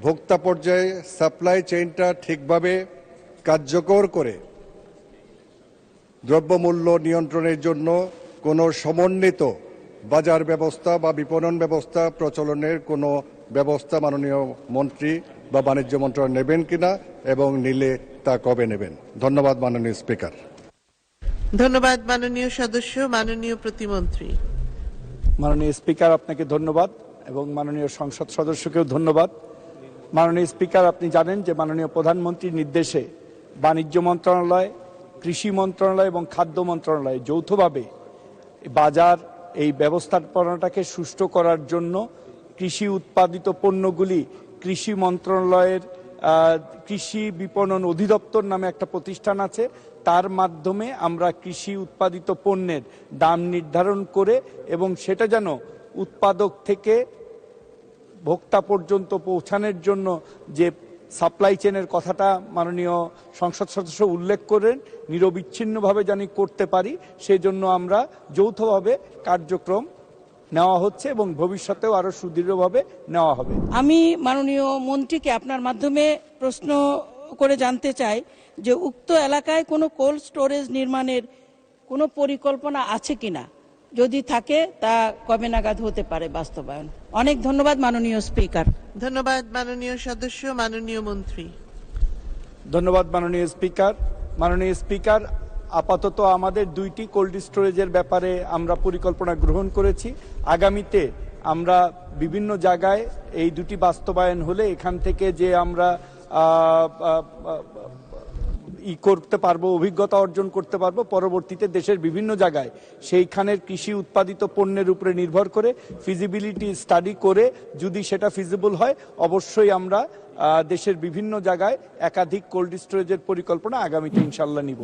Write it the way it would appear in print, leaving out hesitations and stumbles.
ভোক্তা পর্যায়ে সাপ্লাই চেইনটা ঠিকভাবে কার্যকর করে দ্রব্যমূল্য নিয়ন্ত্রণের জন্য কোনো সমন্বিত বাজার ব্যবস্থা বা বিপণন ব্যবস্থা প্রচলনের কোনো ব্যবস্থা মাননীয় মন্ত্রী বা বাণিজ্য মন্ত্রণালয় নেবেন কিনা এবং নিলে তা কবে নেবেন? ধন্যবাদ মাননীয় স্পিকার। ধন্যবাদ মাননীয় সদস্য। মাননীয় প্রতিমন্ত্রী। মাননীয় স্পিকার, আপনাকে ধন্যবাদ এবং মাননীয় সংসদ সদস্যকেও ধন্যবাদ। মাননীয় স্পিকার, আপনি জানেন যে মাননীয় প্রধানমন্ত্রীর নির্দেশে বাণিজ্য মন্ত্রণালয়, কৃষি মন্ত্রণালয় এবং খাদ্য মন্ত্রণালয় যৌথভাবে বাজার এই ব্যবস্থাপনাটাকে সুষ্ঠু করার জন্য কৃষি উৎপাদিত পণ্যগুলি কৃষি মন্ত্রণালয়ের কৃষি বিপণন অধিদপ্তর নামে একটা প্রতিষ্ঠান আছে, তার মাধ্যমে আমরা কৃষি উৎপাদিত পণ্যের দাম নির্ধারণ করে এবং সেটা যেন উৎপাদক থেকে ভোক্তা পর্যন্ত পৌঁছানোর জন্য যে সাপ্লাই চেনের কথাটা মাননীয় সংসদ সদস্য উল্লেখ করেন, নিরবিচ্ছিন্নভাবে জানি করতে পারি, সেই জন্য আমরা যৌথভাবে কার্যক্রম নেওয়া হচ্ছে এবং ভবিষ্যতেও আরো সুদৃঢ়ভাবে নেওয়া হবে। আমি মাননীয় মন্ত্রীকে আপনার মাধ্যমে প্রশ্ন করে জানতে চাই যে উক্ত এলাকায় কোনো কোল্ড স্টোরেজ নির্মাণের কোনো পরিকল্পনা আছে কিনা, যদি থাকে তা কবে নাগাদ হতে পারে বাস্তবায়ন? অনেক ধন্যবাদ মাননীয় স্পিকার। ধন্যবাদ মাননীয় সদস্য। মাননীয় মন্ত্রী। ধন্যবাদ মাননীয় স্পিকার। মাননীয় স্পিকার, আপাতত আমাদের 2টি কোল্ড স্টোরেজের ব্যাপারে আমরা পরিকল্পনা গ্রহণ করেছি। আগামীতে আমরা বিভিন্ন জায়গায় এই 2টি বাস্তবায়ন হলে এখান থেকে যে আমরা করতে পারবো, অভিজ্ঞতা অর্জন করতে পারবো, পরবর্তীতে দেশের বিভিন্ন জায়গায় সেইখানের কৃষি উৎপাদিত পণ্যের উপরে নির্ভর করে ফিজিবিলিটি স্টাডি করে যদি সেটা ফিজিবল হয় অবশ্যই আমরা দেশের বিভিন্ন জায়গায় একাধিক কোল্ড স্টোরেজের পরিকল্পনা আগামীতে ইনশাল্লাহ নিব।